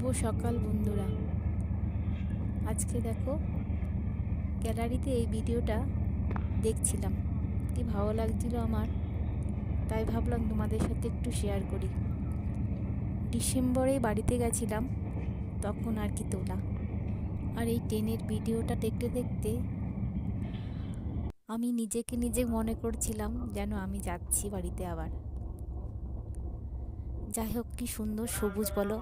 শুভ সকাল বন্ধুরা। আজকে দেখো গ্যালারিতে এই ভিডিওটা দেখছিলাম, কি ভালো লাগছিল আমার, তাই ভাবলাম তোমাদের সাথে একটু শেয়ার করি। ডিসেম্বরে বাড়িতে গেছিলাম, তখন আর কি তোলা। আর এই ট্রেনের ভিডিওটা দেখতে দেখতে আমি নিজেকে নিজে মনে করছিলাম যেন আমি যাচ্ছি বাড়িতে আবার। যাই হোক, কি সুন্দর সবুজ বলো।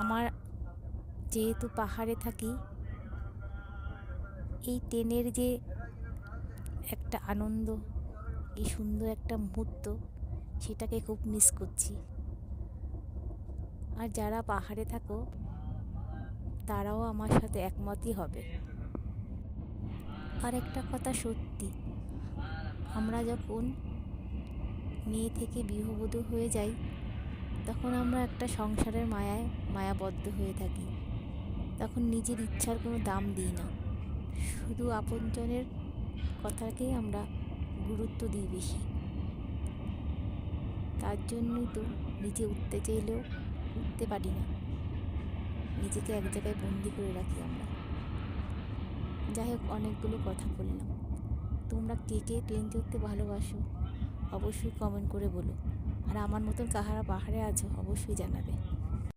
আমার যেহেতু পাহাড়ে থাকি, এই ট্রেনের যে একটা আনন্দ, এই সুন্দর একটা মুহূর্ত, সেটাকে খুব মিস করছি। আর যারা পাহাড়ে থাকো তারাও আমার সাথে একমতই হবে। আর একটা কথা সত্যি, আমরা যখন মেয়ে থেকে গৃহবধূ হয়ে যাই, তখন আমরা একটা সংসারের মায়াবদ্ধ হয়ে থাকি। তখন নিজের ইচ্ছার কোনো দাম দিই না, শুধু আপনজনের কথাকেই আমরা গুরুত্ব দিই বেশি। তার জন্যই তো নিজে উঠতে চাইলেও উঠতে পারি না, নিজেকে এক জায়গায় বন্দি করে রাখি আমরা। যাই হোক, অনেকগুলো কথা বললাম। তোমরা কে কে ট্রেন চড়তে ভালোবাসো অবশ্যই কমেন্ট করে বলো। আর আমার মতন কাহারা পাহাড়ে আছো অবশ্যই জানাবে।